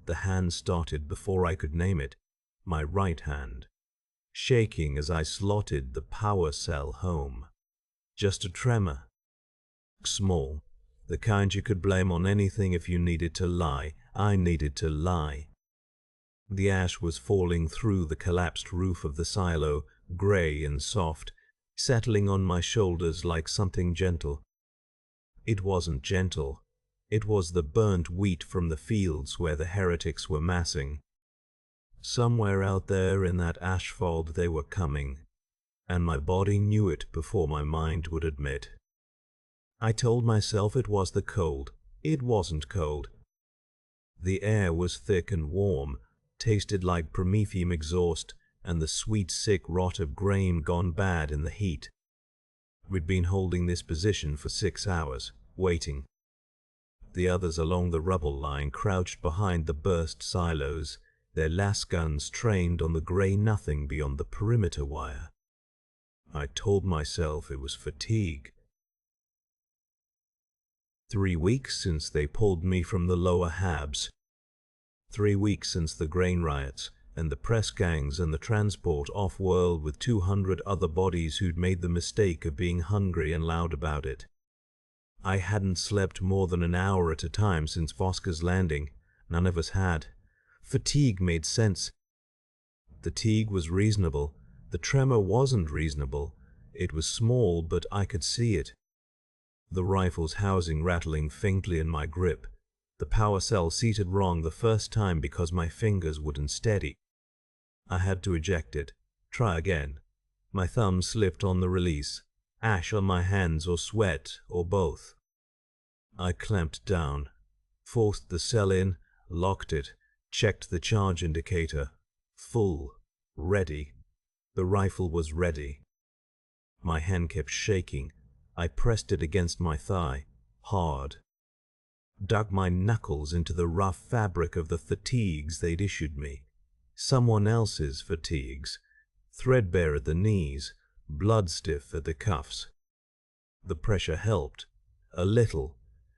The hand started before I could name it, my right hand, shaking as I slotted the power cell home. Just a tremor. Small, the kind you could blame on anything if you needed to lie. I needed to lie. The ash was falling through the collapsed roof of the silo, gray and soft, settling on my shoulders like something gentle. It wasn't gentle. It was the burnt wheat from the fields where the heretics were massing. Somewhere out there in that asphalt they were coming, and my body knew it before my mind would admit. I told myself it was the cold. It wasn't cold. The air was thick and warm, tasted like promethium exhaust and the sweet sick rot of grain gone bad in the heat. We'd been holding this position for 6 hours, waiting. The others along the rubble line crouched behind the burst silos, their lasguns trained on the grey nothing beyond the perimeter wire. I told myself it was fatigue. 3 weeks since they pulled me from the lower Habs. 3 weeks since the grain riots and the press gangs and the transport off-world with 200 other bodies who'd made the mistake of being hungry and loud about it. I hadn't slept more than an hour at a time since Voska's landing. None of us had. Fatigue made sense. The fatigue was reasonable. The tremor wasn't reasonable. It was small, but I could see it. The rifle's housing rattling faintly in my grip. The power cell seated wrong the first time because my fingers wouldn't steady. I had to eject it. Try again. My thumb slipped on the release. Ash on my hands or sweat, or both. I clamped down, forced the cell in, locked it, checked the charge indicator. Full. Ready. The rifle was ready. My hand kept shaking. I pressed it against my thigh, hard. Dug my knuckles into the rough fabric of the fatigues they'd issued me. Someone else's fatigues, threadbare at the knees, blood-stiff at the cuffs. The pressure helped, a little,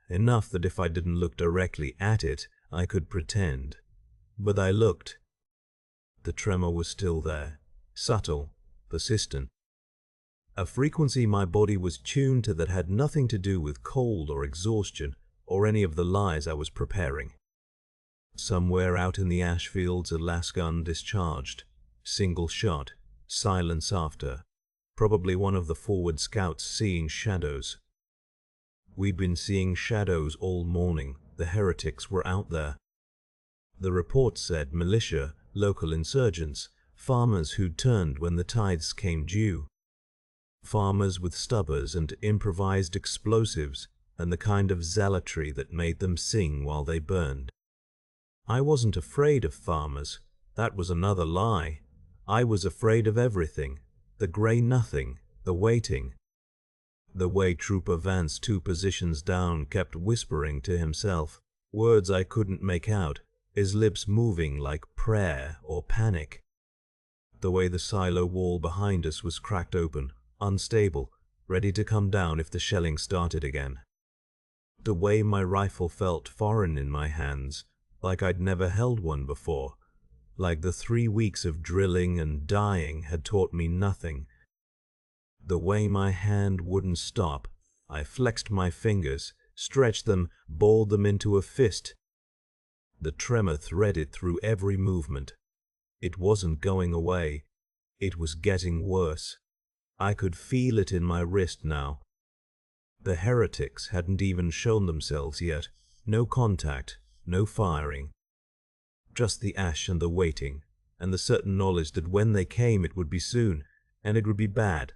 enough that if I didn't look directly at it, I could pretend. But I looked. The tremor was still there, subtle, persistent. A frequency my body was tuned to that had nothing to do with cold or exhaustion or any of the lies I was preparing. Somewhere out in the ash fields a lasgun discharged. Single shot, silence after. Probably one of the forward scouts seeing shadows. We'd been seeing shadows all morning. The heretics were out there. The report said militia, local insurgents, farmers who'd turned when the tithes came due. Farmers with stubbers and improvised explosives and the kind of zealotry that made them sing while they burned. I wasn't afraid of farmers. That was another lie. I was afraid of everything. The grey nothing, the waiting. The way Trooper Vance 2 positions down kept whispering to himself, words I couldn't make out, his lips moving like prayer or panic. The way the silo wall behind us was cracked open, unstable, ready to come down if the shelling started again. The way my rifle felt foreign in my hands, like I'd never held one before, like the 3 weeks of drilling and dying had taught me nothing. The way my hand wouldn't stop, I flexed my fingers, stretched them, balled them into a fist. The tremor threaded through every movement. It wasn't going away. It was getting worse. I could feel it in my wrist now. The heretics hadn't even shown themselves yet. No contact, no firing. Just the ash and the waiting, and the certain knowledge that when they came it would be soon, and it would be bad,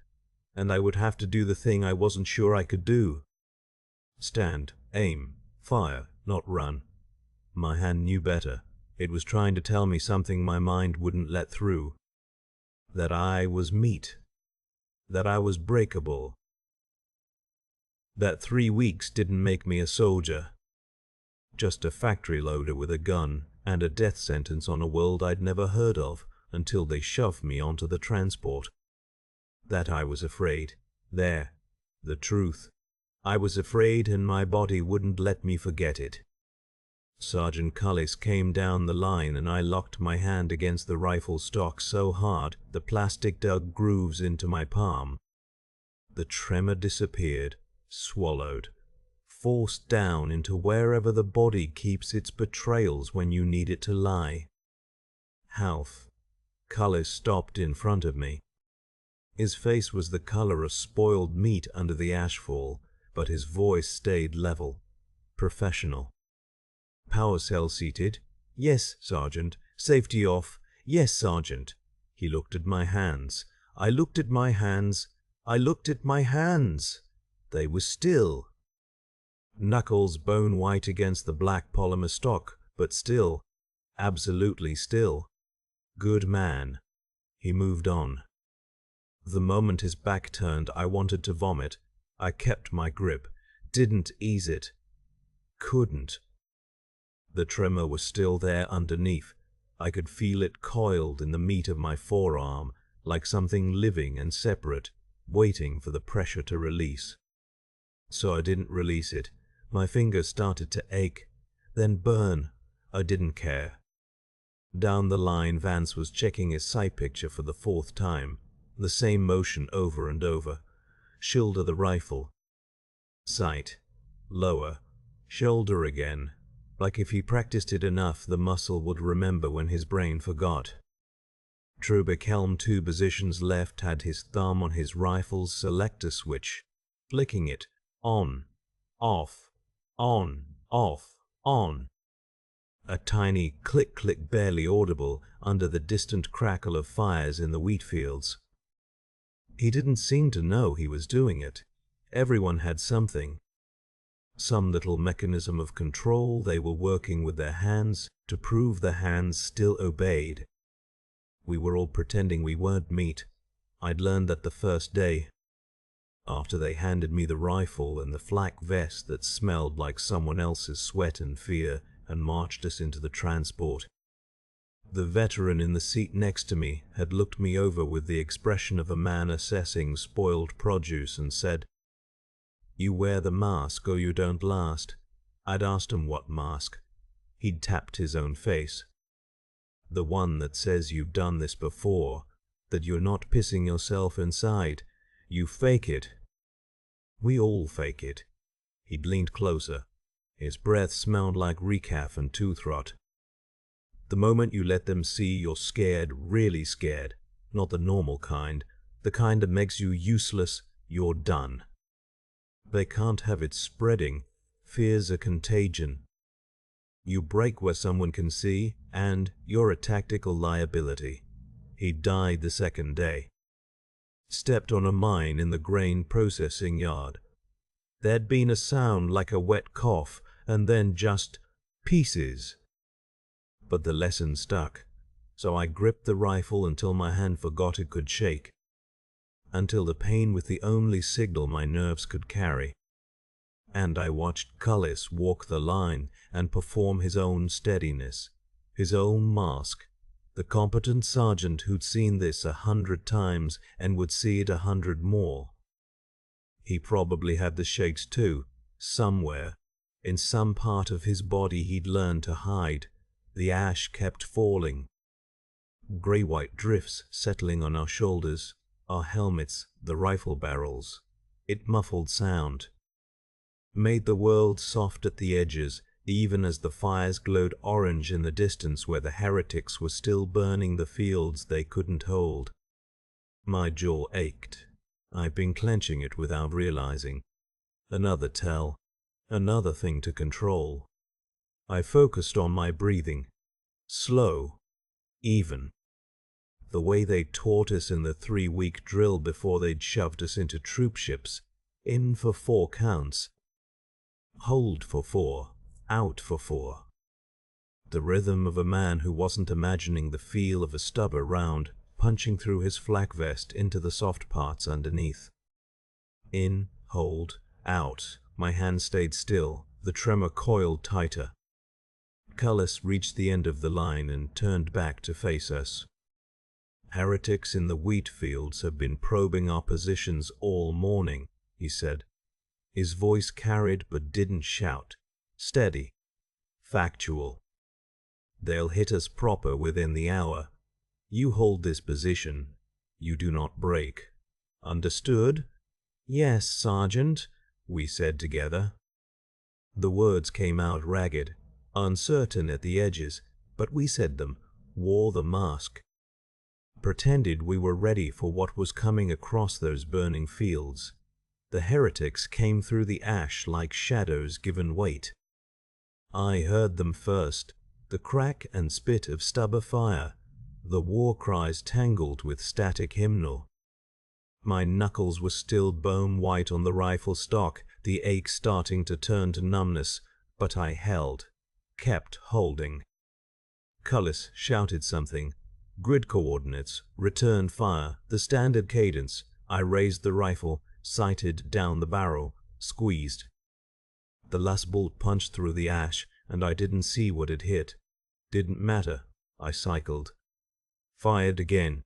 and I would have to do the thing I wasn't sure I could do. Stand, aim, fire, not run. My hand knew better. It was trying to tell me something my mind wouldn't let through. That I was meat. That I was breakable. That 3 weeks didn't make me a soldier. Just a factory loader with a gun and a death sentence on a world I'd never heard of until they shoved me onto the transport. That I was afraid. There. The truth. I was afraid and my body wouldn't let me forget it. Sergeant Cullis came down the line and I locked my hand against the rifle stock so hard the plastic dug grooves into my palm. The tremor disappeared, swallowed, forced down into wherever the body keeps its betrayals when you need it to lie. Half. Cullis stopped in front of me. His face was the color of spoiled meat under the ashfall, but his voice stayed level, professional. Power cell seated? Yes, Sergeant. Safety off? Yes, Sergeant. He looked at my hands. I looked at my hands. I looked at my hands. They were still. Knuckles bone white against the black polymer stock, but still. Absolutely still. Good man. He moved on. The moment his back turned, I wanted to vomit. I kept my grip. Didn't ease it. Couldn't. The tremor was still there underneath. I could feel it coiled in the meat of my forearm, like something living and separate, waiting for the pressure to release. So I didn't release it. My fingers started to ache, then burn. I didn't care. Down the line, Vance was checking his sight picture for the 4th time. The same motion over and over. Shoulder the rifle. Sight. Lower. Shoulder again. Like if he practiced it enough, the muscle would remember when his brain forgot. Trubek helm 2 positions left had his thumb on his rifle's selector switch, flicking it on, off, on, off, on. A tiny click-click barely audible under the distant crackle of fires in the wheat fields. He didn't seem to know he was doing it. Everyone had something. Some little mechanism of control they were working with their hands to prove the hands still obeyed. We were all pretending we weren't meat. I'd learned that the first day. After they handed me the rifle and the flak vest that smelled like someone else's sweat and fear and marched us into the transport. The veteran in the seat next to me had looked me over with the expression of a man assessing spoiled produce and said, "You wear the mask or you don't last." I'd asked him what mask. He'd tapped his own face. "The one that says you've done this before, that you're not pissing yourself inside. You fake it." "We all fake it." He'd leaned closer. His breath smelled like recaf and tooth rot. "The moment you let them see you're scared, really scared, not the normal kind, the kind that makes you useless, you're done. They can't have it spreading. Fear's a contagion. You break where someone can see, and you're a tactical liability." He died the 2nd day. Stepped on a mine in the grain processing yard. There'd been a sound like a wet cough, and then just pieces. But the lesson stuck, so I gripped the rifle until my hand forgot it could shake, until the pain was the only signal my nerves could carry. And I watched Cullis walk the line and perform his own steadiness, his own mask, the competent sergeant who'd seen this 100 times and would see it 100 more. He probably had the shakes too, somewhere. In some part of his body he'd learned to hide. The ash kept falling. Grey-white drifts settling on our shoulders, our helmets, the rifle barrels. It muffled sound. Made the world soft at the edges, even as the fires glowed orange in the distance where the heretics were still burning the fields they couldn't hold. My jaw ached. I'd been clenching it without realizing. Another tell. Another thing to control. I focused on my breathing. Slow. Even. The way they taught us in the 3-week drill before they'd shoved us into troop ships. In for 4 counts. Hold for 4. Out for 4. The rhythm of a man who wasn't imagining the feel of a stub around, punching through his flak vest into the soft parts underneath. In, hold, out. My hand stayed still, the tremor coiled tighter. Cullis reached the end of the line and turned back to face us. "Heretics in the wheat fields have been probing our positions all morning," he said. His voice carried but didn't shout. Steady. Factual. They'll hit us proper within the hour. You hold this position. You do not break. Understood? Yes, Sergeant, we said together. The words came out ragged, uncertain at the edges, but we said them, wore the mask. Pretended we were ready for what was coming across those burning fields. The heretics came through the ash like shadows given weight. I heard them first, the crack and spit of stubber fire, the war cries tangled with static hymnal. My knuckles were still bone white on the rifle stock, the ache starting to turn to numbness, but I held, kept holding. Cullis shouted something. Grid coordinates, return fire, the standard cadence. I raised the rifle, sighted down the barrel, squeezed. The last bolt punched through the ash, and I didn't see what it hit. Didn't matter. I cycled. Fired again.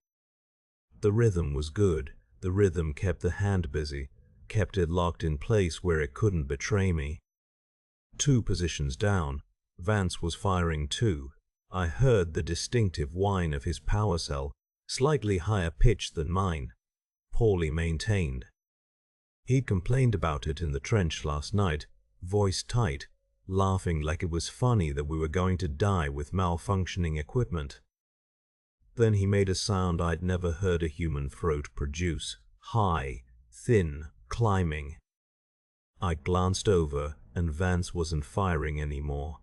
The rhythm was good. The rhythm kept the hand busy, kept it locked in place where it couldn't betray me. 2 positions down, Vance was firing too. I heard the distinctive whine of his power cell, slightly higher pitched than mine, poorly maintained. He'd complained about it in the trench last night, voice tight, laughing like it was funny that we were going to die with malfunctioning equipment. Then he made a sound I'd never heard a human throat produce, high, thin, climbing. I glanced over, and Vance wasn't firing anymore.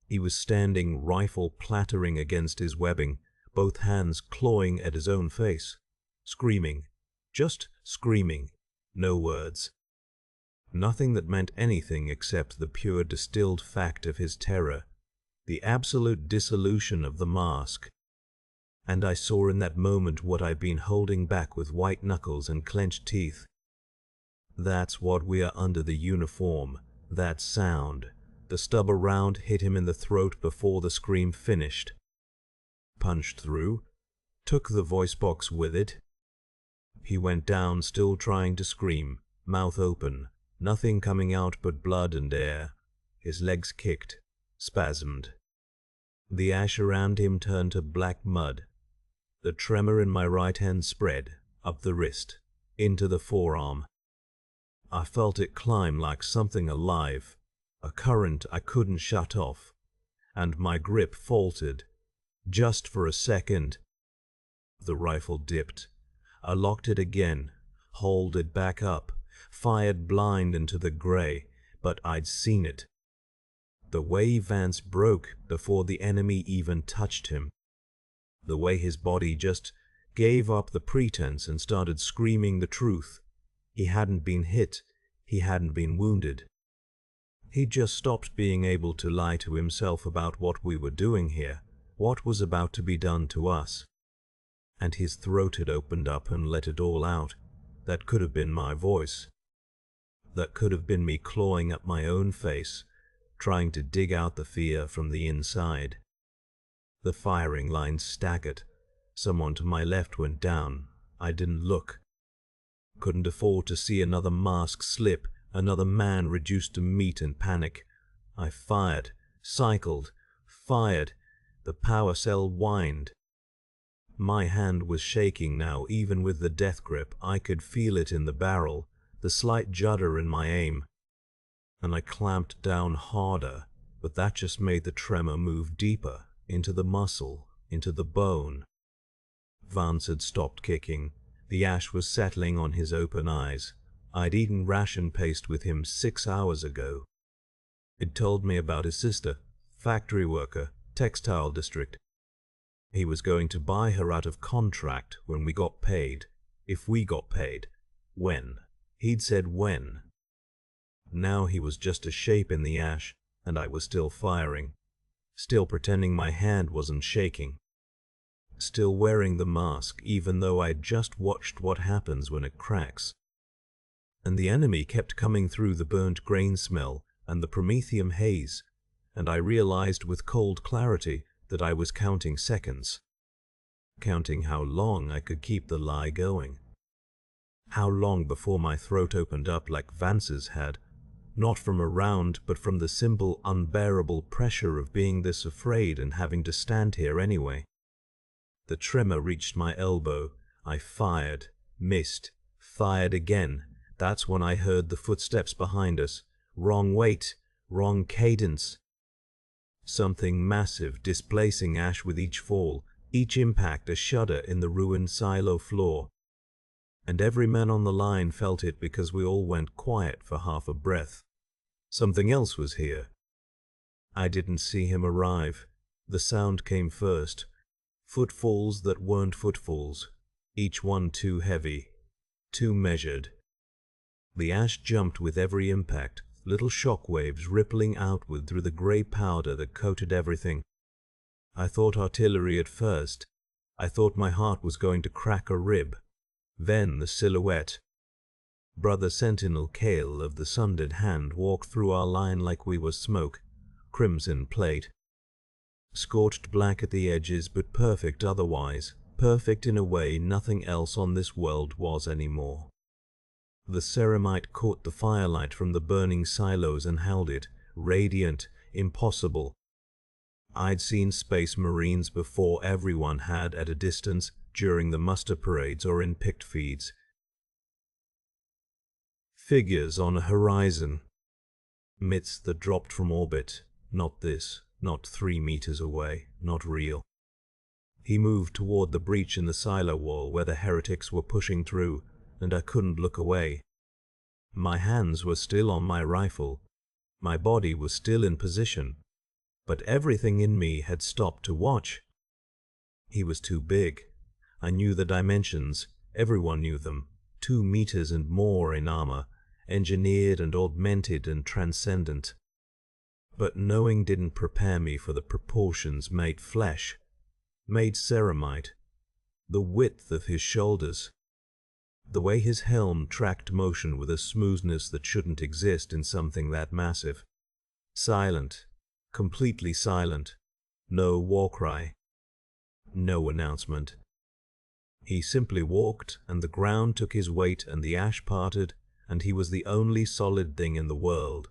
He was standing, rifle clattering against his webbing, both hands clawing at his own face, screaming, just screaming, no words. Nothing that meant anything except the pure distilled fact of his terror, the absolute dissolution of the mask. And I saw in that moment what I'd been holding back with white knuckles and clenched teeth. That's what we are under the uniform, that sound. The stub around hit him in the throat before the scream finished. Punched through, took the voice box with it. He went down still trying to scream, mouth open, nothing coming out but blood and air. His legs kicked, spasmed. The ash around him turned to black mud. The tremor in my right hand spread, up the wrist, into the forearm. I felt it climb like something alive, a current I couldn't shut off, and my grip faltered, just for a second. The rifle dipped. I locked it again, hauled it back up, fired blind into the gray, but I'd seen it. The way Vance broke before the enemy even touched him. The way his body just gave up the pretense and started screaming the truth. He hadn't been hit. He hadn't been wounded. He just stopped being able to lie to himself about what we were doing here, what was about to be done to us. And his throat had opened up and let it all out. That could have been my voice. That could have been me clawing at my own face, trying to dig out the fear from the inside. The firing line staggered. Someone to my left went down. I didn't look. Couldn't afford to see another mask slip, another man reduced to meat and panic. I fired, cycled, fired. The power cell whined. My hand was shaking now, even with the death grip. I could feel it in the barrel, the slight judder in my aim. And I clamped down harder, but that just made the tremor move deeper, into the muscle, into the bone. Vance had stopped kicking. The ash was settling on his open eyes. I'd eaten ration paste with him 6 hours ago. It told me about his sister, factory worker, textile district. He was going to buy her out of contract when we got paid. If we got paid. When? He'd said when. Now he was just a shape in the ash, and I was still firing. Still pretending my hand wasn't shaking. Still wearing the mask, even though I'd just watched what happens when it cracks. And the enemy kept coming through the burnt grain smell and the promethium haze, and I realized with cold clarity that I was counting seconds. Counting how long I could keep the lie going. How long before my throat opened up like Vance's had, not from around, but from the simple, unbearable pressure of being this afraid and having to stand here anyway. The tremor reached my elbow. I fired, missed, fired again. That's when I heard the footsteps behind us. Wrong weight, wrong cadence. Something massive displacing Ash with each fall, each impact a shudder in the ruined silo floor. And every man on the line felt it because we all went quiet for half a breath. Something else was here. I didn't see him arrive. The sound came first. Footfalls that weren't footfalls, each one too heavy, too measured. The ash jumped with every impact, little shock waves rippling outward through the grey powder that coated everything. I thought artillery at first. I thought my heart was going to crack a rib. Then the silhouette. Brother Sentinel Kale of the Sundered Hand walked through our line like we were smoke, crimson plate. Scorched black at the edges, but perfect otherwise, perfect in a way nothing else on this world was anymore. The ceramite caught the firelight from the burning silos and held it, radiant, impossible. I'd seen Space Marines before everyone had at a distance, during the muster parades or in picked feeds. Figures on a horizon. Myths that dropped from orbit. Not this, not 3 meters away, not real. He moved toward the breach in the silo wall where the heretics were pushing through, and I couldn't look away. My hands were still on my rifle. My body was still in position, but everything in me had stopped to watch. He was too big. I knew the dimensions. Everyone knew them. 2 meters and more in armor, engineered and augmented and transcendent. But knowing didn't prepare me for the proportions made flesh, made ceramite, the width of his shoulders, the way his helm tracked motion with a smoothness that shouldn't exist in something that massive. Silent, completely silent, no war cry, no announcement. He simply walked, and the ground took his weight and the ash parted, and he was the only solid thing in the world.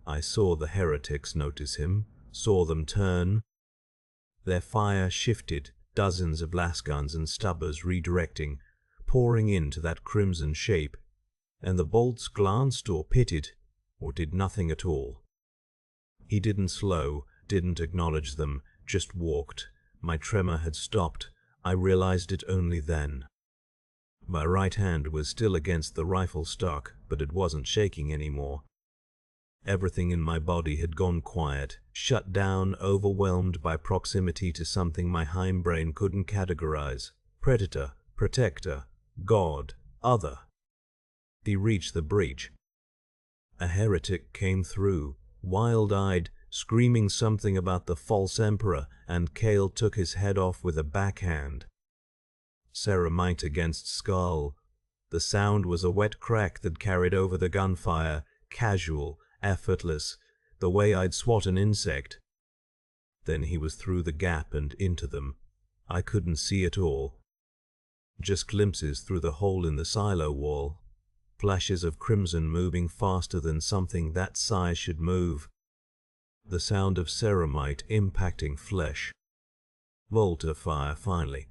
I saw the heretics notice him, saw them turn. Their fire shifted, dozens of lasguns and stubbers redirecting, pouring into that crimson shape, and the bolts glanced or pitted, or did nothing at all. He didn't slow, didn't acknowledge them, just walked. My tremor had stopped. I realized it only then. My right hand was still against the rifle stock, but it wasn't shaking anymore. Everything in my body had gone quiet, shut down, overwhelmed by proximity to something my hindbrain couldn't categorize. Predator, protector, god, other. He reached the breach. A heretic came through, wild-eyed, screaming something about the false emperor, and Kale took his head off with a backhand. Ceramite against skull. The sound was a wet crack that carried over the gunfire, casual, effortless, the way I'd swat an insect. Then he was through the gap and into them. I couldn't see it all. Just glimpses through the hole in the silo wall. Flashes of crimson moving faster than something that size should move. The sound of ceramite impacting flesh. Volta fire finally.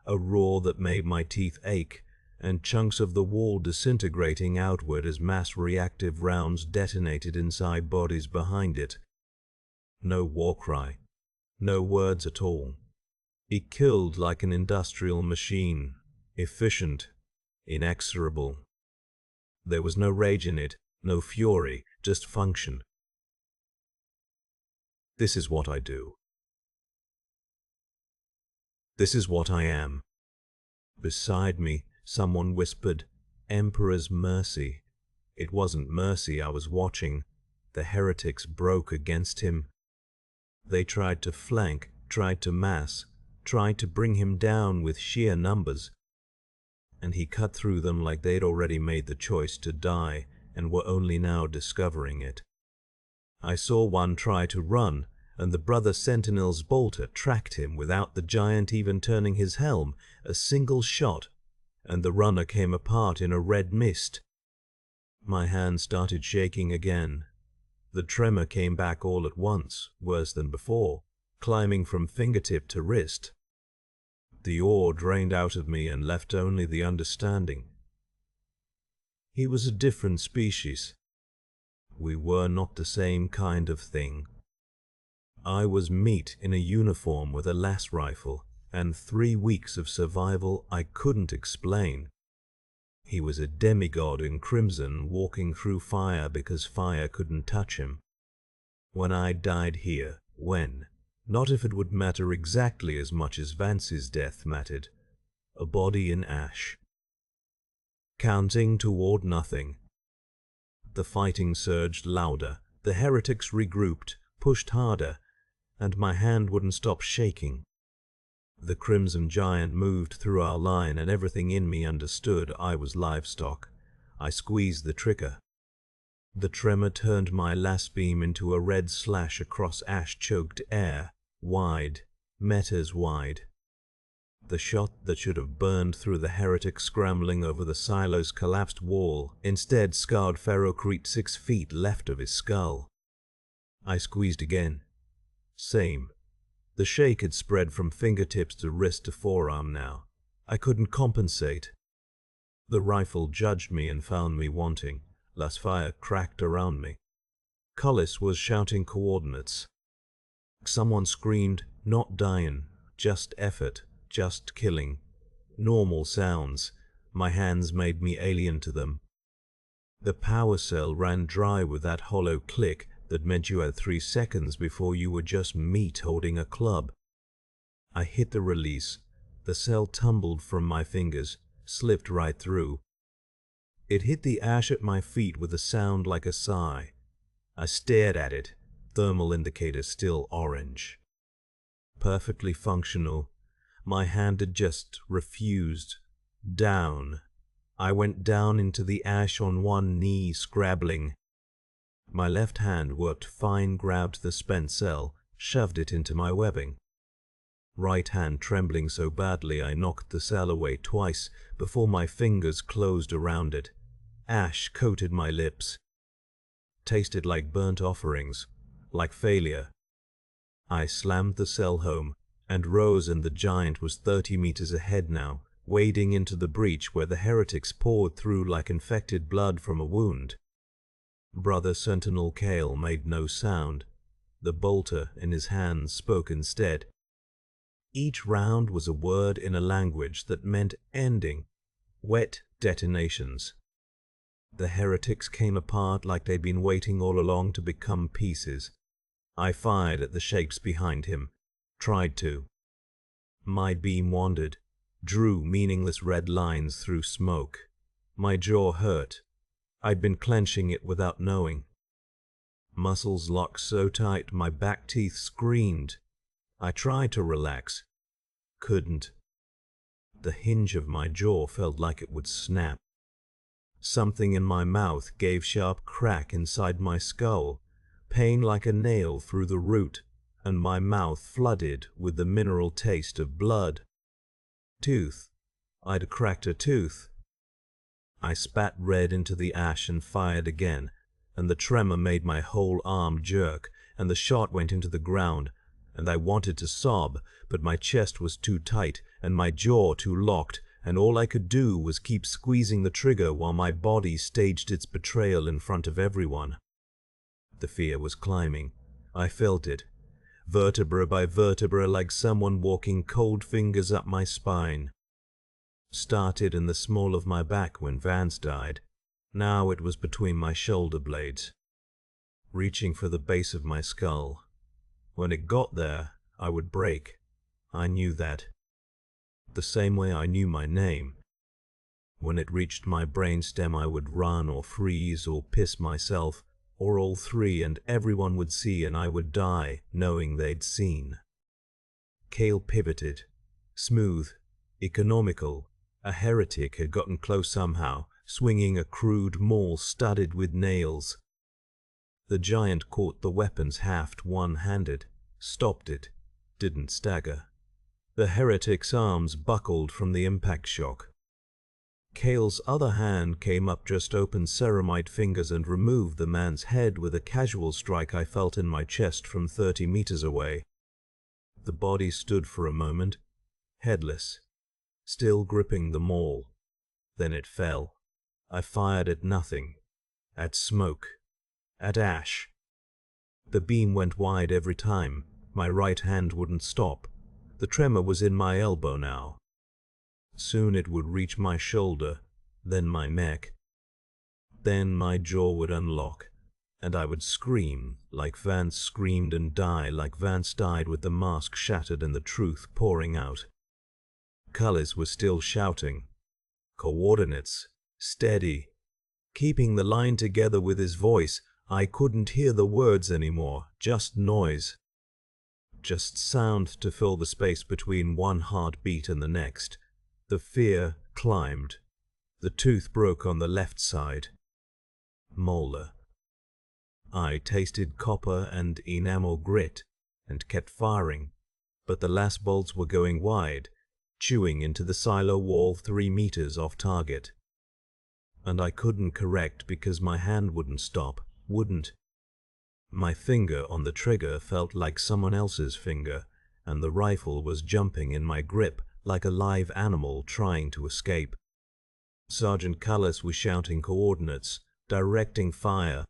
A roar that made my teeth ache, and chunks of the wall disintegrating outward as mass reactive rounds detonated inside bodies behind it. No war cry. No words at all. He killed like an industrial machine. Efficient. Inexorable. There was no rage in it, no fury, just function. This is what I do. This is what I am. Beside me, someone whispered, "Emperor's mercy." It wasn't mercy I was watching. The heretics broke against him. They tried to flank, tried to mass, tried to bring him down with sheer numbers. And he cut through them like they'd already made the choice to die and were only now discovering it. I saw one try to run, and the brother Sentinel's bolter tracked him without the giant even turning his helm, a single shot, and the runner came apart in a red mist. My hand started shaking again. The tremor came back all at once, worse than before, climbing from fingertip to wrist. The awe drained out of me and left only the understanding. He was a different species. We were not the same kind of thing. I was meat in a uniform with a las rifle, and 3 weeks of survival I couldn't explain. He was a demigod in crimson walking through fire because fire couldn't touch him. When I died here, when? Not if it would matter exactly as much as Vance's death mattered. A body in ash. Counting toward nothing. The fighting surged louder, the heretics regrouped, pushed harder, and my hand wouldn't stop shaking. The crimson giant moved through our line and everything in me understood I was livestock. I squeezed the trigger. The tremor turned my las beam into a red slash across ash-choked air, wide, meters wide. The shot that should have burned through the heretic scrambling over the silo's collapsed wall instead scarred Ferrocrete 6 feet left of his skull. I squeezed again. Same. The shake had spread from fingertips to wrist to forearm now. I couldn't compensate. The rifle judged me and found me wanting. Las fire cracked around me. Cullis was shouting coordinates. Someone screamed, "Not dying, just effort, just killing." Normal sounds. My hands made me alien to them. The power cell ran dry with that hollow click that meant you had 3 seconds before you were just meat holding a club. I hit the release. The cell tumbled from my fingers, slipped right through. It hit the ash at my feet with a sound like a sigh. I stared at it, thermal indicator still orange. Perfectly functional. My hand had just refused. Down. I went down into the ash on one knee, scrabbling. My left hand worked fine, grabbed the spent cell, shoved it into my webbing. Right hand trembling so badly I knocked the cell away twice before my fingers closed around it. Ash coated my lips. Tasted like burnt offerings, like failure. I slammed the cell home and rose, and the giant was 30 meters ahead now, wading into the breach where the heretics poured through like infected blood from a wound. Brother Sentinel Kale made no sound. The bolter in his hands spoke instead. Each round was a word in a language that meant ending. Wet detonations. The heretics came apart like they'd been waiting all along to become pieces. I fired at the shapes behind him. Tried to. My beam wandered, drew meaningless red lines through smoke. My jaw hurt. I'd been clenching it without knowing. Muscles locked so tight my back teeth screamed. I tried to relax. Couldn't. The hinge of my jaw felt like it would snap. Something in my mouth gave sharp crack inside my skull, pain like a nail through the root, and my mouth flooded with the mineral taste of blood. Tooth. I'd cracked a tooth. I spat red into the ash and fired again, and the tremor made my whole arm jerk, and the shot went into the ground, and I wanted to sob, but my chest was too tight and my jaw too locked, and all I could do was keep squeezing the trigger while my body staged its betrayal in front of everyone. The fear was climbing. I felt it, vertebra by vertebra, like someone walking cold fingers up my spine. Started in the small of my back when Vance died. Now it was between my shoulder blades, reaching for the base of my skull. When it got there, I would break. I knew that. The same way I knew my name. When it reached my brainstem, I would run or freeze or piss myself, or all three, and everyone would see, and I would die knowing they'd seen. Kale pivoted. Smooth. Economical. A heretic had gotten close somehow, swinging a crude maul studded with nails. The giant caught the weapon's haft one-handed, stopped it, didn't stagger. The heretic's arms buckled from the impact shock. Kale's other hand came up, just opened ceramite fingers and removed the man's head with a casual strike I felt in my chest from 30 meters away. The body stood for a moment, headless, still gripping the maul. Then it fell. I fired at nothing, at smoke, at ash. The beam went wide every time. My right hand wouldn't stop. The tremor was in my elbow now. Soon it would reach my shoulder, then my neck. Then my jaw would unlock, and I would scream like Vance screamed and die like Vance died, with the mask shattered and the truth pouring out. Cullis was still shouting. Coordinates. Steady. Keeping the line together with his voice. I couldn't hear the words anymore, just noise. Just sound to fill the space between one heartbeat and the next. The fear climbed. The tooth broke on the left side. Molar. I tasted copper and enamel grit and kept firing, but the last bolts were going wide, chewing into the silo wall 3 meters off target. And I couldn't correct because my hand wouldn't stop, wouldn't. My finger on the trigger felt like someone else's finger, and the rifle was jumping in my grip like a live animal trying to escape. Sergeant Cullis was shouting coordinates, directing fire.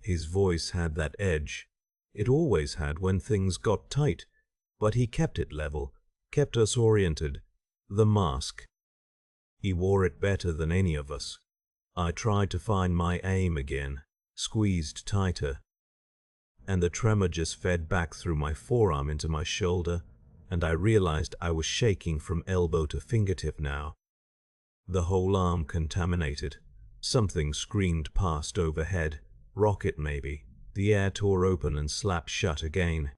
His voice had that edge. It always had when things got tight, but he kept it level, kept us oriented. The mask. He wore it better than any of us. I tried to find my aim again, squeezed tighter. And the tremor just fed back through my forearm into my shoulder, and I realized I was shaking from elbow to fingertip now. The whole arm contaminated. Something screamed past overhead. Rocket maybe. The air tore open and slapped shut again.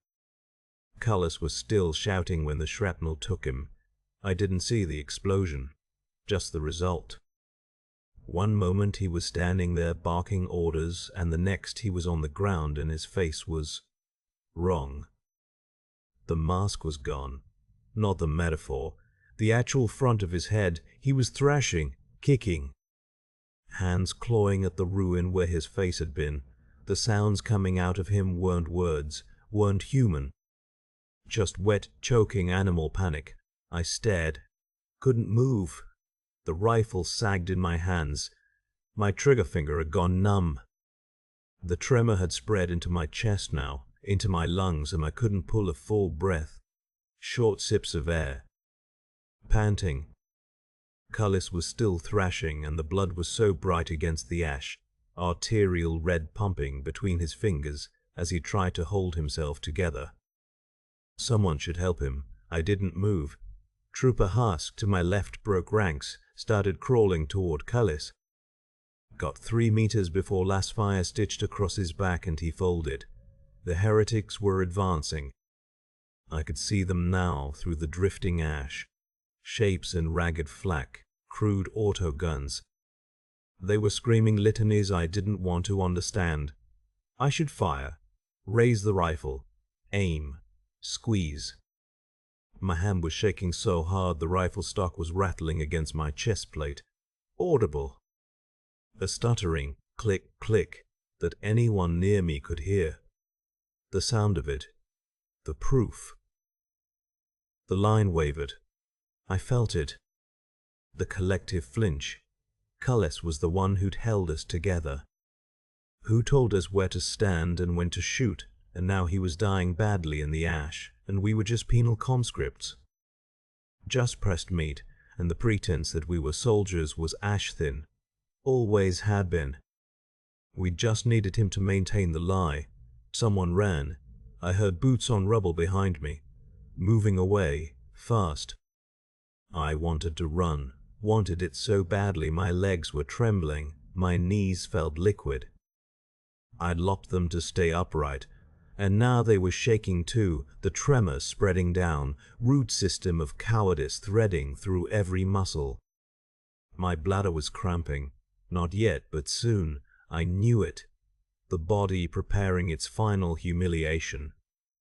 Cullis was still shouting when the shrapnel took him. I didn't see the explosion, just the result. One moment he was standing there barking orders, and the next he was on the ground and his face was wrong. The mask was gone, not the metaphor. The actual front of his head. He was thrashing, kicking. Hands clawing at the ruin where his face had been. The sounds coming out of him weren't words, weren't human. Just wet, choking animal panic. I stared. Couldn't move. The rifle sagged in my hands. My trigger finger had gone numb. The tremor had spread into my chest now, into my lungs, and I couldn't pull a full breath. Short sips of air. Panting. Cullis was still thrashing, and the blood was so bright against the ash, arterial red pumping between his fingers as he tried to hold himself together. Someone should help him. I didn't move. Trooper Hask to my left broke ranks, started crawling toward Cullis. Got 3 meters before last fire stitched across his back and he folded. The heretics were advancing. I could see them now through the drifting ash. Shapes in ragged flak, crude auto guns. They were screaming litanies I didn't want to understand. I should fire, raise the rifle, aim, squeeze. My hand was shaking so hard the rifle stock was rattling against my chest plate. Audible. A stuttering click, click that anyone near me could hear. The sound of it. The proof. The line wavered. I felt it. The collective flinch. Cullis was the one who'd held us together. Who told us where to stand and when to shoot, and now he was dying badly in the ash, and we were just penal conscripts. Just pressed meat, and the pretense that we were soldiers was ash-thin. Always had been. We just needed him to maintain the lie. Someone ran. I heard boots on rubble behind me. Moving away, fast. I wanted to run, wanted it so badly my legs were trembling, my knees felt liquid. I'd lopped them to stay upright, and now they were shaking too, the tremor spreading down, root system of cowardice threading through every muscle. My bladder was cramping, not yet, but soon. I knew it. The body preparing its final humiliation.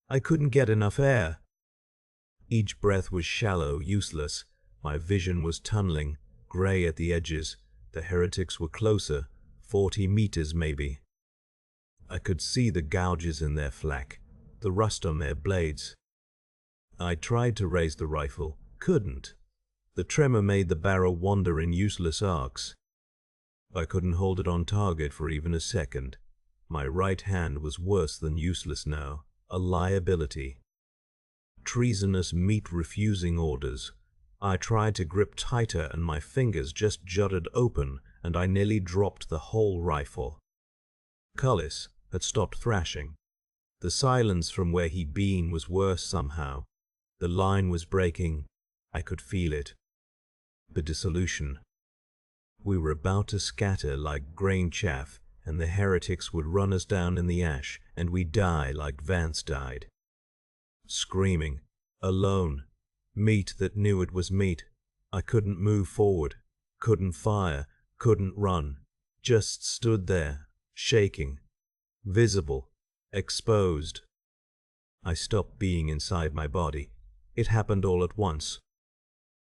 I couldn't get enough air. Each breath was shallow, useless. My vision was tunneling. grey at the edges. The heretics were closer, 40 meters maybe. I could see the gouges in their flak, the rust on their blades. I tried to raise the rifle, couldn't. The tremor made the barrel wander in useless arcs. I couldn't hold it on target for even a second. My right hand was worse than useless now, a liability. Treasonous meat-refusing orders. I tried to grip tighter and my fingers just jutted open and I nearly dropped the whole rifle. Cullis had stopped thrashing. The silence from where he'd been was worse somehow. The line was breaking. I could feel it. The dissolution. We were about to scatter like grain chaff, and the heretics would run us down in the ash, and we'd die like Vance died. Screaming, alone, meat that knew it was meat. I couldn't move forward, couldn't fire, couldn't run, just stood there, shaking, visible, exposed. I stopped being inside my body. It happened all at once.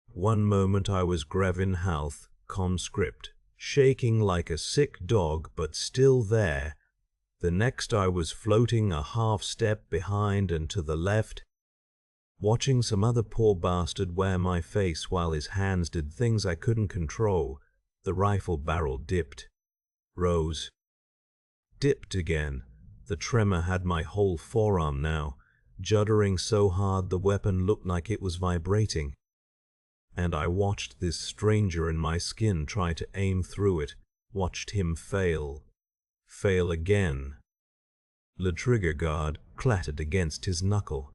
One moment I was Grevin Halth, conscript, shaking like a sick dog but still there. The next I was floating a half-step behind and to the left, watching some other poor bastard wear my face while his hands did things I couldn't control. The rifle barrel dipped, rose, dipped again. The tremor had my whole forearm now, juddering so hard the weapon looked like it was vibrating. And I watched this stranger in my skin try to aim through it, watched him fail again. The trigger guard clattered against his knuckle.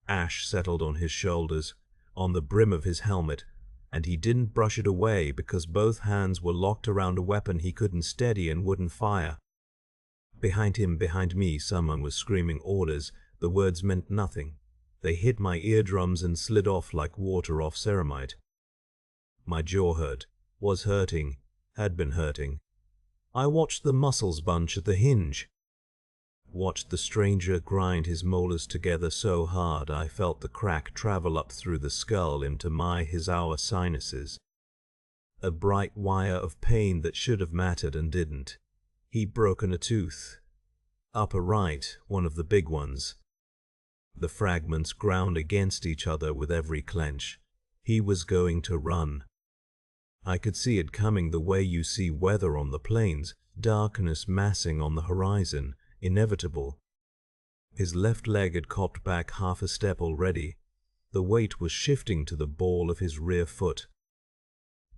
Ash settled on his shoulders, on the brim of his helmet, and he didn't brush it away because both hands were locked around a weapon he couldn't steady and wouldn't fire. Behind him, behind me, someone was screaming orders. The words meant nothing. They hit my eardrums and slid off like water off ceramide. My jaw hurt, was hurting, had been hurting. I watched the muscles bunch at the hinge. Watched the stranger grind his molars together so hard I felt the crack travel up through the skull into his hour sinuses. A bright wire of pain that should have mattered and didn't. He'd broken a tooth. Upper right, one of the big ones. The fragments ground against each other with every clench. He was going to run. I could see it coming the way you see weather on the plains, darkness massing on the horizon, inevitable. His left leg had copped back half a step already. The weight was shifting to the ball of his rear foot.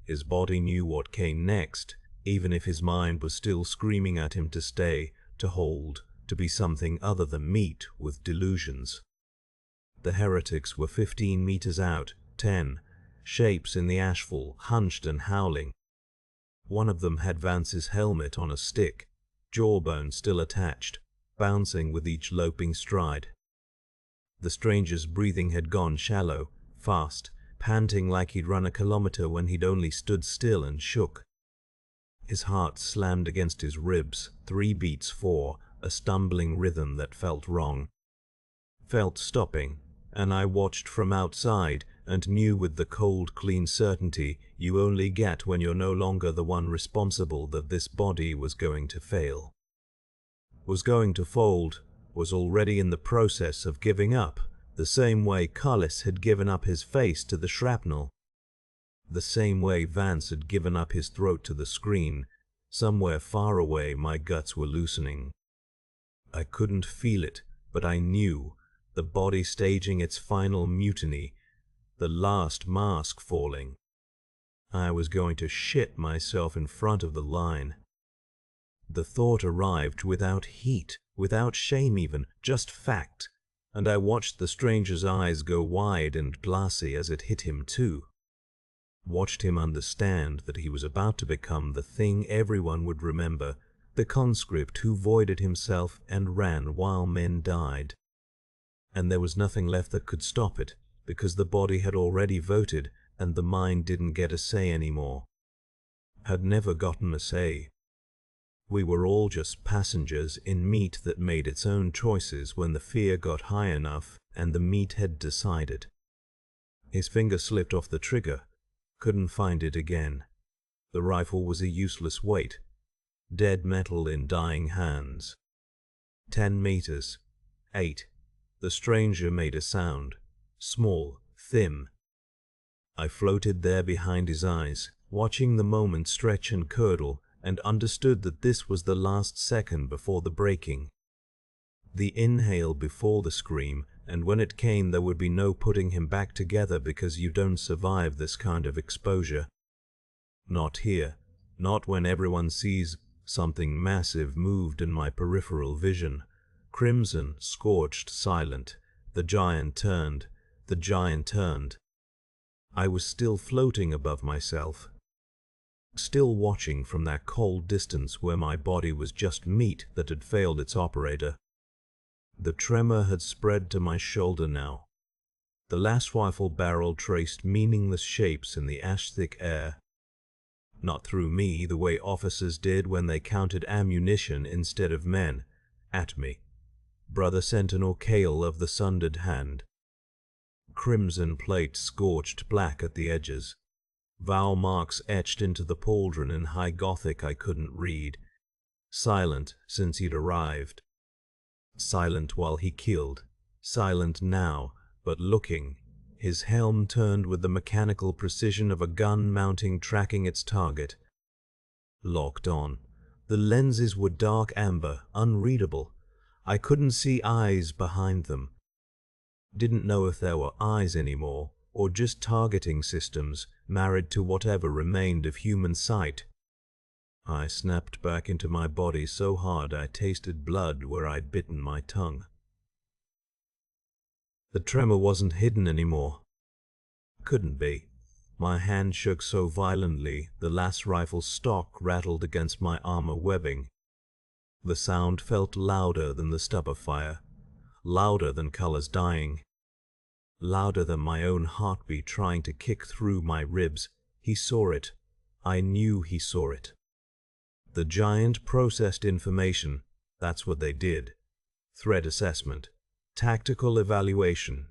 His body knew what came next, even if his mind was still screaming at him to stay, to hold, to be something other than meat with delusions. The heretics were 15 meters out, 10, shapes in the ashfall, hunched and howling. One of them had Vance's helmet on a stick, jawbone still attached, bouncing with each loping stride. The stranger's breathing had gone shallow, fast, panting like he'd run a kilometer when he'd only stood still and shook. His heart slammed against his ribs, 3 beats 4, a stumbling rhythm that felt wrong. Felt stopping, and I watched from outside and knew with the cold, clean certainty you only get when you're no longer the one responsible that this body was going to fail. Was going to fold, was already in the process of giving up, the same way Cullis had given up his face to the shrapnel. The same way Vance had given up his throat to the screen. Somewhere far away my guts were loosening. I couldn't feel it, but I knew, the body staging its final mutiny, the last mask falling. I was going to shit myself in front of the line. The thought arrived without heat, without shame even, just fact, and I watched the stranger's eyes go wide and glassy as it hit him too. Watched him understand that he was about to become the thing everyone would remember, the conscript who voided himself and ran while men died. And there was nothing left that could stop it, because the body had already voted and the mind didn't get a say anymore. Had never gotten a say. We were all just passengers in meat that made its own choices when the fear got high enough and the meat had decided. His finger slipped off the trigger. Couldn't find it again. The rifle was a useless weight. Dead metal in dying hands. 10 meters. 8. The stranger made a sound. Small, thin. I floated there behind his eyes, watching the moment stretch and curdle, and understood that this was the last second before the breaking. The inhale before the scream, and when it came there would be no putting him back together because you don't survive this kind of exposure. Not here. Not when everyone sees. Something massive moved in my peripheral vision. Crimson, scorched, silent. The giant turned. The giant turned. I was still floating above myself. Still watching from that cold distance where my body was just meat that had failed its operator. The tremor had spread to my shoulder now. The last rifle barrel traced meaningless shapes in the ash-thick air. Not through me, the way officers did when they counted ammunition instead of men. At me. Brother Sentinel Kale of the sundered hand. Crimson plate scorched black at the edges. Vowel marks etched into the pauldron in high Gothic I couldn't read. Silent since he'd arrived. Silent while he killed. Silent now, but looking. His helm turned with the mechanical precision of a gun mounting tracking its target. Locked on. The lenses were dark amber, unreadable. I couldn't see eyes behind them. Didn't know if there were eyes anymore, or just targeting systems married to whatever remained of human sight. I snapped back into my body so hard I tasted blood where I'd bitten my tongue. The tremor wasn't hidden anymore. Couldn't be. My hand shook so violently the last rifle's stock rattled against my armor webbing. The sound felt louder than the stubber fire, louder than colors dying, louder than my own heartbeat trying to kick through my ribs. He saw it. I knew he saw it. The giant processed information. That's what they did. Threat assessment. Tactical evaluation.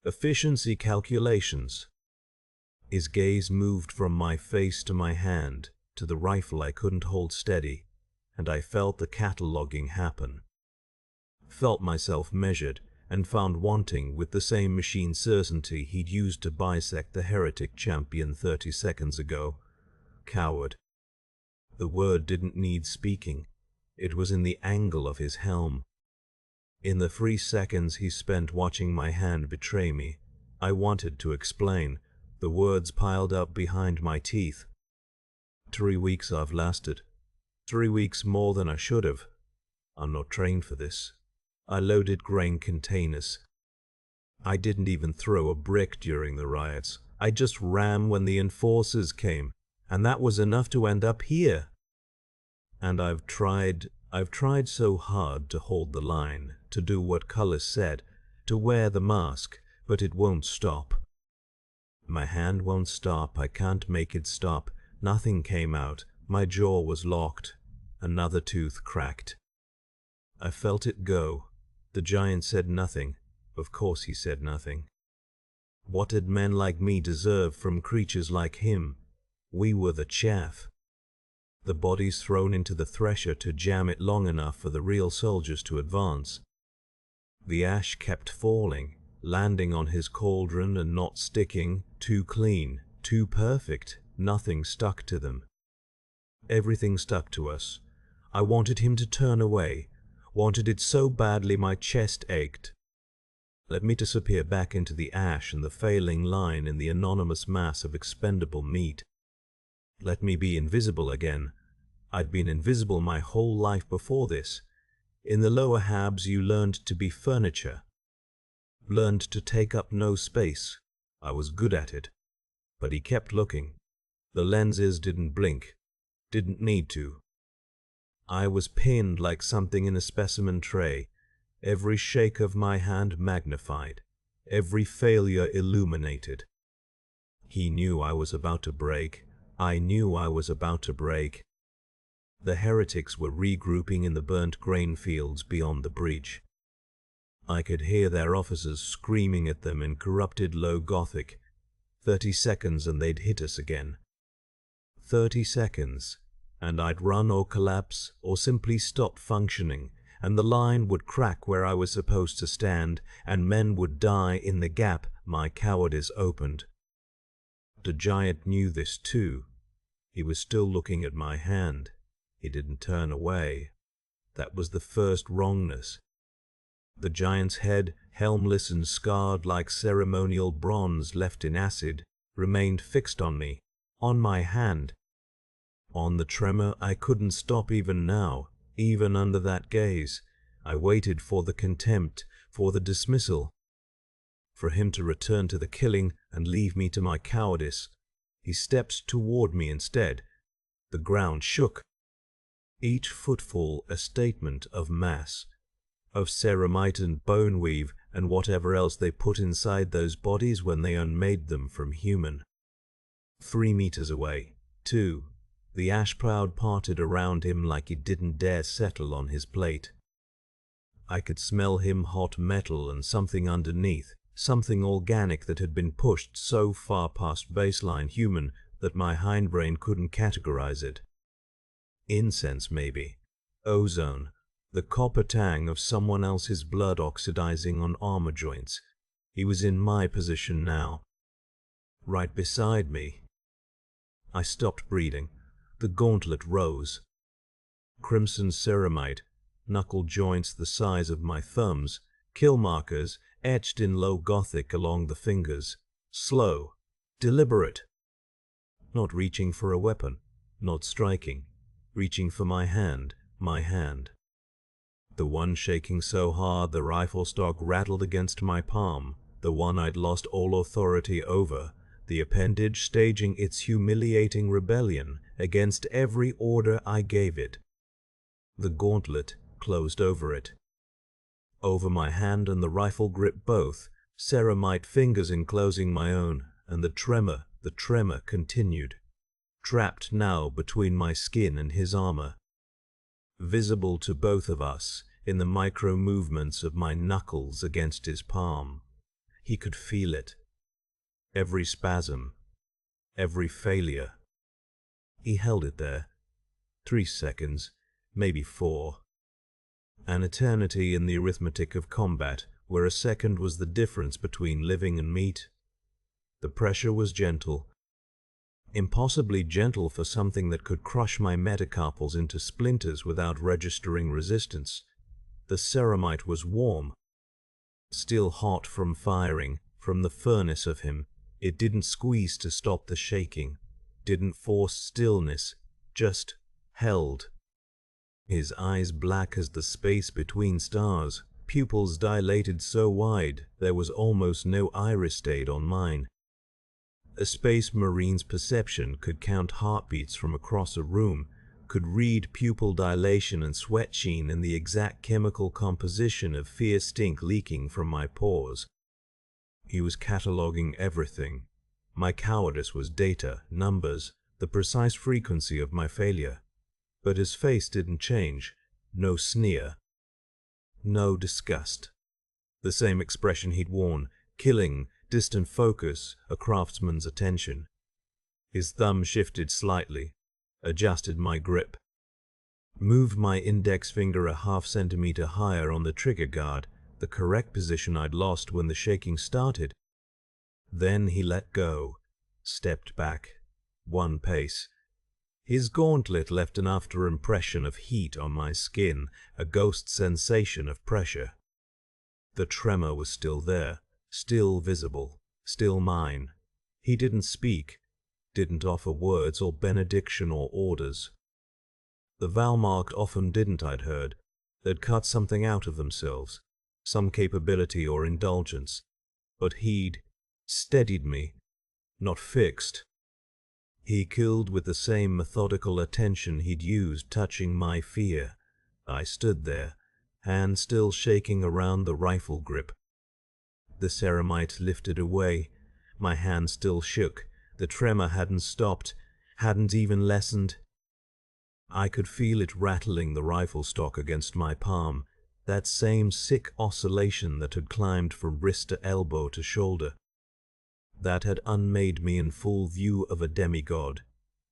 Efficiency calculations. His gaze moved from my face to my hand, to the rifle I couldn't hold steady, and I felt the cataloging happen. Felt myself measured, and found wanting with the same machine certainty he'd used to bisect the heretic champion 30 seconds ago. Coward. The word didn't need speaking. It was in the angle of his helm. In the 3 seconds he spent watching my hand betray me, I wanted to explain. The words piled up behind my teeth. 3 weeks I've lasted. 3 weeks more than I should have. I'm not trained for this. I loaded grain containers. I didn't even throw a brick during the riots. I just ran when the enforcers came, and that was enough to end up here. And I've tried so hard to hold the line, to do what Cullis said, to wear the mask, but it won't stop. My hand won't stop. I can't make it stop. Nothing came out. My jaw was locked. Another tooth cracked. I felt it go. The giant said nothing. Of course he said nothing. What did men like me deserve from creatures like him? We were the chaff. The bodies thrown into the thresher to jam it long enough for the real soldiers to advance. The ash kept falling, landing on his cauldron and not sticking. Too clean, too perfect. Nothing stuck to them. Everything stuck to us. I wanted him to turn away, wanted it so badly my chest ached. Let me disappear back into the ash and the failing line in the anonymous mass of expendable meat. Let me be invisible again. I'd been invisible my whole life before this. In the lower habs you learned to be furniture. Learned to take up no space. I was good at it. But he kept looking. The lenses didn't blink. Didn't need to. I was pinned like something in a specimen tray. Every shake of my hand magnified. Every failure illuminated. He knew I was about to break. I knew I was about to break. The heretics were regrouping in the burnt grain fields beyond the breach. I could hear their officers screaming at them in corrupted low Gothic. 30 seconds and they'd hit us again. 30 seconds, and I'd run or collapse or simply stop functioning, and the line would crack where I was supposed to stand, and men would die in the gap my cowardice opened. The giant knew this too. He was still looking at my hand. He didn't turn away. That was the first wrongness. The giant's head, helmless and scarred like ceremonial bronze left in acid, remained fixed on me, on my hand. On the tremor, I couldn't stop even now, even under that gaze. I waited for the contempt, for the dismissal, for him to return to the killing and leave me to my cowardice. He stepped toward me instead. The ground shook. Each footfall a statement of mass, of ceramite and bone weave and whatever else they put inside those bodies when they unmade them from human. 3 meters away, too, the ash cloud parted around him like it didn't dare settle on his plate. I could smell him hot metal and something underneath, something organic that had been pushed so far past baseline human that my hindbrain couldn't categorize it. Incense, maybe. Ozone. The copper tang of someone else's blood oxidizing on armor joints. He was in my position now. Right beside me. I stopped breathing. The gauntlet rose. Crimson ceramite, knuckle joints the size of my thumbs, kill markers etched in low Gothic along the fingers. Slow. Deliberate. Not reaching for a weapon. Not striking. Reaching for my hand. My hand. The one shaking so hard the rifle stock rattled against my palm, the one I'd lost all authority over, the appendage staging its humiliating rebellion against every order I gave it. The gauntlet closed over it. Over my hand and the rifle grip both, ceramite fingers enclosing my own, and the tremor continued. Trapped now between my skin and his armor. Visible to both of us in the micro-movements of my knuckles against his palm. He could feel it. Every spasm. Every failure. He held it there. 3 seconds, maybe 4. An eternity in the arithmetic of combat, where a second was the difference between living and meat. The pressure was gentle. Impossibly gentle for something that could crush my metacarpals into splinters without registering resistance. The ceramite was warm. Still hot from firing, from the furnace of him. It didn't squeeze to stop the shaking. Didn't force stillness. Just held. His eyes black as the space between stars. Pupils dilated so wide there was almost no iris shade on mine. A space marine's perception could count heartbeats from across a room, could read pupil dilation and sweat sheen in the exact chemical composition of fear stink leaking from my pores. He was cataloging everything. My cowardice was data, numbers, the precise frequency of my failure. But his face didn't change. No sneer. No disgust. The same expression he'd worn, killing, distant focus, a craftsman's attention. His thumb shifted slightly, adjusted my grip, moved my index finger a ½ centimeter higher on the trigger guard, the correct position I'd lost when the shaking started. Then he let go, stepped back, 1 pace. His gauntlet left an after impression of heat on my skin, a ghost sensation of pressure. The tremor was still there. Still visible, still mine. He didn't speak, didn't offer words or benediction or orders. The Valmarked often didn't, I'd heard. They'd cut something out of themselves, some capability or indulgence. But he'd steadied me, not fixed. He killed with the same methodical attention he'd used touching my fear. I stood there, hand still shaking around the rifle grip. The ceramite lifted away. My hand still shook. The tremor hadn't stopped, hadn't even lessened. I could feel it rattling the rifle stock against my palm, that same sick oscillation that had climbed from wrist to elbow to shoulder. that had unmade me in full view of a demigod.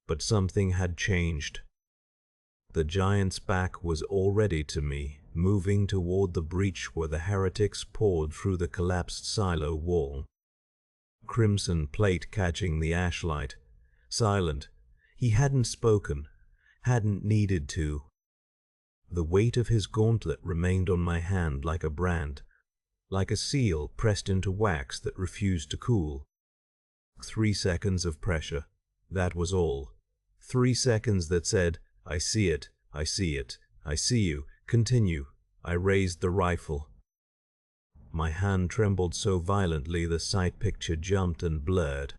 But something had changed. The giant's back was already to me, moving toward the breach where the heretics poured through the collapsed silo wall. Crimson plate catching the ashlight. Silent. He hadn't spoken, hadn't needed to. The weight of his gauntlet remained on my hand like a brand, like a seal pressed into wax that refused to cool. 3 seconds of pressure, that was all. 3 seconds that said, I see it, I see it, I see you, continue. I raised the rifle. My hand trembled so violently the sight picture jumped and blurred.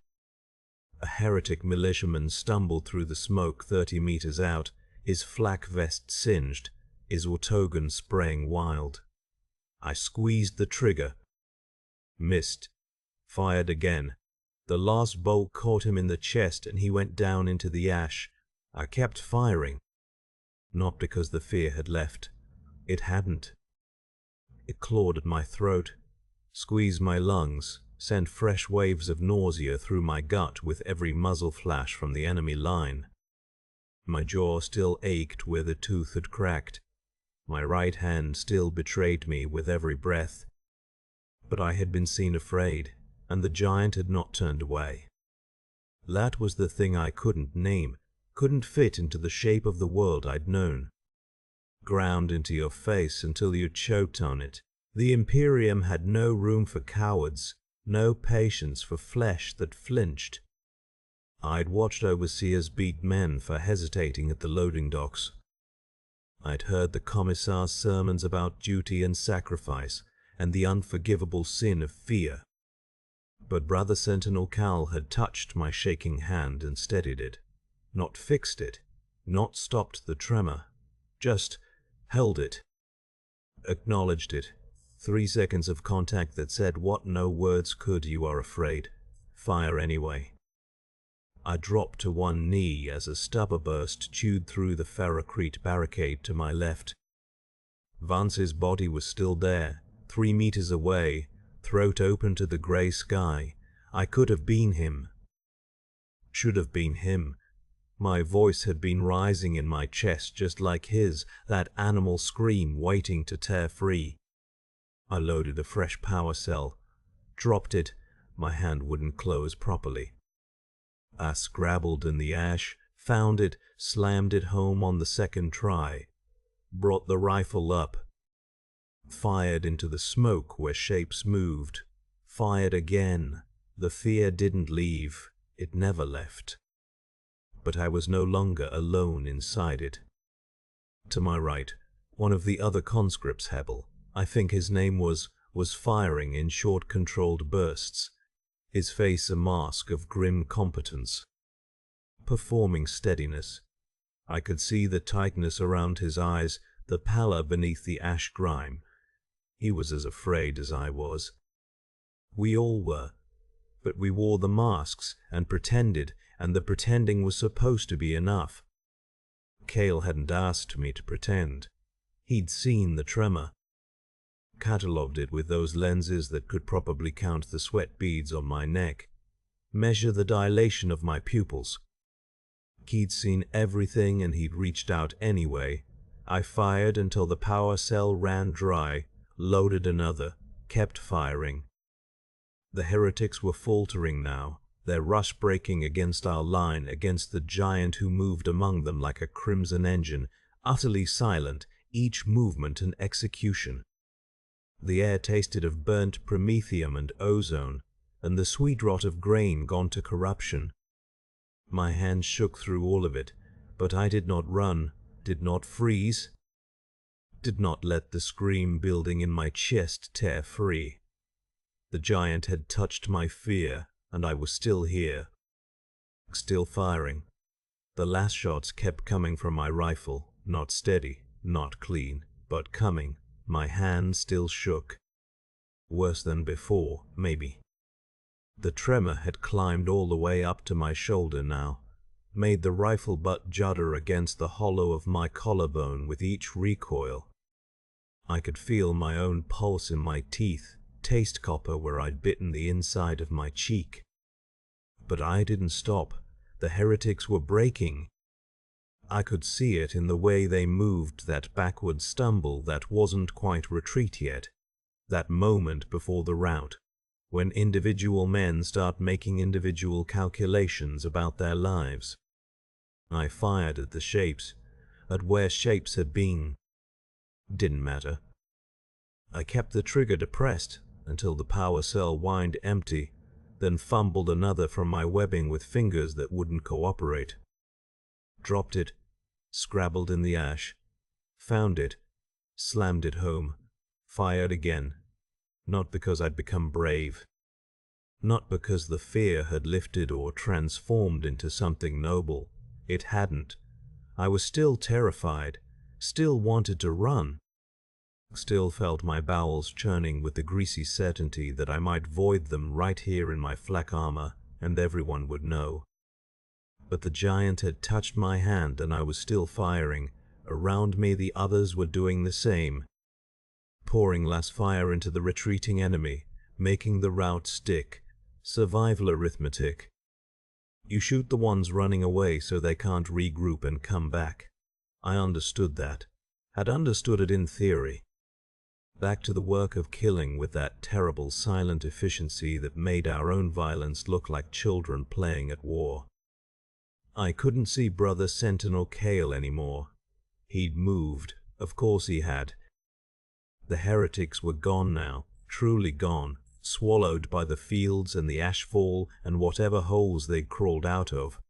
A heretic militiaman stumbled through the smoke 30 meters out, his flak vest singed, his autogan spraying wild. I squeezed the trigger. Missed. Fired again. The last bolt caught him in the chest and he went down into the ash. I kept firing. Not because the fear had left. It hadn't. It clawed at my throat, squeezed my lungs, sent fresh waves of nausea through my gut with every muzzle flash from the enemy line. My jaw still ached where the tooth had cracked. My right hand still betrayed me with every breath. But I had been seen afraid, and the giant had not turned away. That was the thing I couldn't name, couldn't fit into the shape of the world I'd known. Ground into your face until you choked on it. The Imperium had no room for cowards, no patience for flesh that flinched. I'd watched overseers beat men for hesitating at the loading docks. I'd heard the commissar's sermons about duty and sacrifice, and the unforgivable sin of fear. But Brother Sentinel Cal had touched my shaking hand and steadied it, not fixed it, not stopped the tremor, just held it, acknowledged it. 3 seconds of contact that said what no words could. You are afraid. Fire anyway. I dropped to one knee as a stubber burst chewed through the ferrocrete barricade to my left. Vance's body was still there, 3 meters away, throat open to the gray sky. I could have been him. Should have been him. My voice had been rising in my chest just like his, that animal scream waiting to tear free. I loaded a fresh power cell, dropped it. My hand wouldn't close properly. I scrabbled in the ash, found it, slammed it home on the second try, brought the rifle up, fired into the smoke where shapes moved, fired again. The fear didn't leave, it never left. But I was no longer alone inside it. To my right, one of the other conscripts, Hebel, I think his name was firing in short controlled bursts, his face a mask of grim competence. Performing steadiness. I could see the tightness around his eyes, the pallor beneath the ash grime. He was as afraid as I was. We all were, but we wore the masks and pretended, and the pretending was supposed to be enough. Cale hadn't asked me to pretend. He'd seen the tremor, catalogued it with those lenses that could probably count the sweat beads on my neck, measure the dilation of my pupils. He'd seen everything and he'd reached out anyway. I fired until the power cell ran dry, loaded another, kept firing. The heretics were faltering now, their rush breaking against our line, against the giant who moved among them like a crimson engine, utterly silent, each movement an execution. The air tasted of burnt promethium and ozone, and the sweet rot of grain gone to corruption. My hand shook through all of it, but I did not run, did not freeze, did not let the scream building in my chest tear free. The giant had touched my fear, and I was still here, still firing. The last shots kept coming from my rifle, not steady, not clean, but coming. My hand still shook. Worse than before, maybe. The tremor had climbed all the way up to my shoulder now, made the rifle butt judder against the hollow of my collarbone with each recoil. I could feel my own pulse in my teeth, taste copper where I'd bitten the inside of my cheek. But I didn't stop. The heretics were breaking. I could see it in the way they moved, that backward stumble that wasn't quite retreat yet. That moment before the rout, when individual men start making individual calculations about their lives. I fired at the shapes, at where shapes had been. Didn't matter. I kept the trigger depressed until the power cell whined empty, then fumbled another from my webbing with fingers that wouldn't cooperate. Dropped it, scrabbled in the ash, found it, slammed it home, fired again. Not because I'd become brave. Not because the fear had lifted or transformed into something noble. It hadn't. I was still terrified, still wanted to run, still felt my bowels churning with the greasy certainty that I might void them right here in my flak armor, and everyone would know. But the giant had touched my hand and I was still firing. Around me the others were doing the same, pouring less fire into the retreating enemy, making the rout stick. Survival arithmetic. You shoot the ones running away so they can't regroup and come back. I understood that. Had understood it in theory. Back to the work of killing with that terrible silent efficiency that made our own violence look like children playing at war. I couldn't see Brother Sentinel Kale anymore. He'd moved. Of course he had. The heretics were gone now, truly gone, swallowed by the fields and the ashfall and whatever holes they'd crawled out of.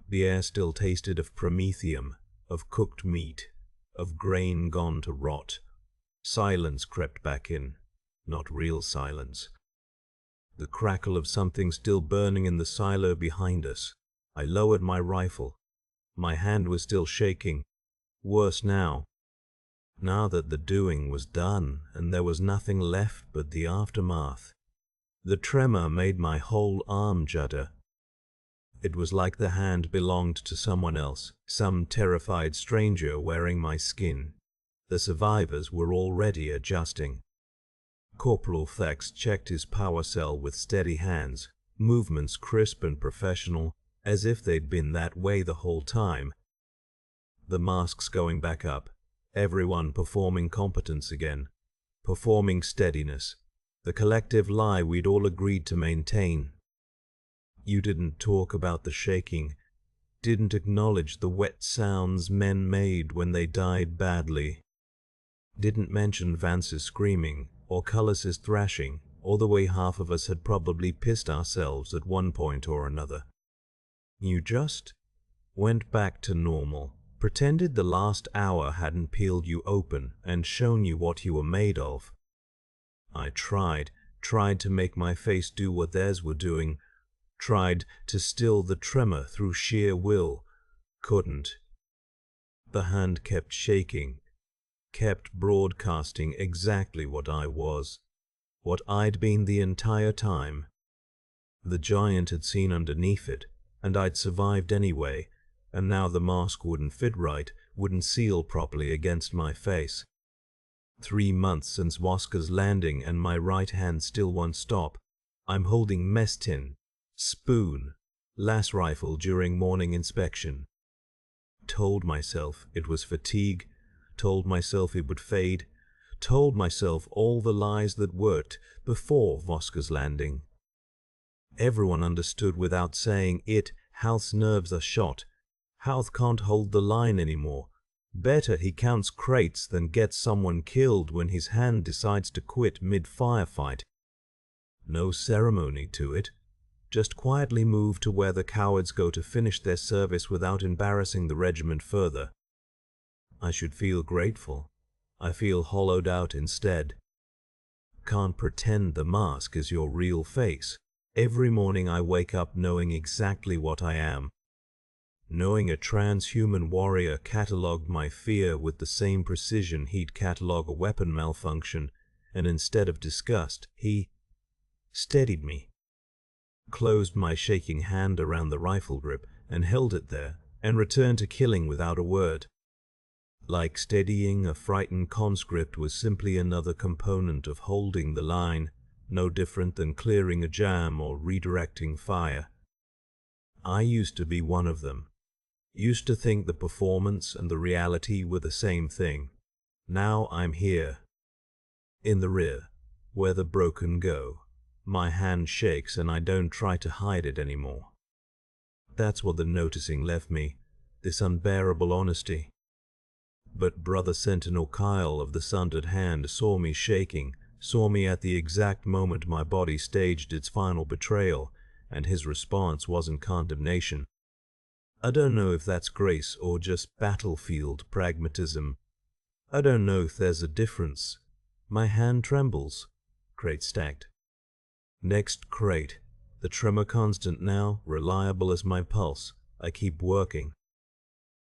The air still tasted of promethium, of cooked meat, of grain gone to rot. Silence crept back in, not real silence. The crackle of something still burning in the silo behind us. I lowered my rifle. My hand was still shaking. Worse now. Now that the doing was done and there was nothing left but the aftermath. The tremor made my whole arm judder. It was like the hand belonged to someone else, some terrified stranger wearing my skin. The survivors were already adjusting. Corporal Thex checked his power cell with steady hands, movements crisp and professional, as if they'd been that way the whole time. The masks going back up. Everyone performing competence again, performing steadiness, the collective lie we'd all agreed to maintain. You didn't talk about the shaking, didn't acknowledge the wet sounds men made when they died badly, didn't mention Vance's screaming, or Cullis's thrashing, or the way half of us had probably pissed ourselves at one point or another. You just went back to normal. Pretended the last hour hadn't peeled you open and shown you what you were made of. I tried to make my face do what theirs were doing, tried to still the tremor through sheer will, couldn't. The hand kept shaking, kept broadcasting exactly what I was, what I'd been the entire time. The giant had seen underneath it, and I'd survived anyway. And now the mask wouldn't fit right, wouldn't seal properly against my face. 3 months since Wasker's landing and my right hand still won't stop. I'm holding mess tin, spoon, las rifle during morning inspection. Told myself it was fatigue, told myself it would fade, told myself all the lies that worked before Wasker's landing. Everyone understood without saying it, Hal's nerves are shot. Halth can't hold the line anymore. Better he counts crates than gets someone killed when his hand decides to quit mid-firefight. No ceremony to it. Just quietly move to where the cowards go to finish their service without embarrassing the regiment further. I should feel grateful. I feel hollowed out instead. Can't pretend the mask is your real face. Every morning I wake up knowing exactly what I am. Knowing a transhuman warrior catalogued my fear with the same precision he'd catalog a weapon malfunction, and instead of disgust, he steadied me, closed my shaking hand around the rifle grip and held it there, and returned to killing without a word. Like steadying a frightened conscript was simply another component of holding the line, no different than clearing a jam or redirecting fire. I used to be one of them. Used to think the performance and the reality were the same thing. Now I'm here, in the rear, where the broken go. My hand shakes and I don't try to hide it anymore. That's what the noticing left me, this unbearable honesty. But Brother Sentinel Kyle of the Sundered Hand saw me shaking, saw me at the exact moment my body staged its final betrayal, and his response wasn't condemnation. I don't know if that's grace or just battlefield pragmatism. I don't know if there's a difference. My hand trembles. Crate stacked. Next crate. The tremor constant now, reliable as my pulse. I keep working.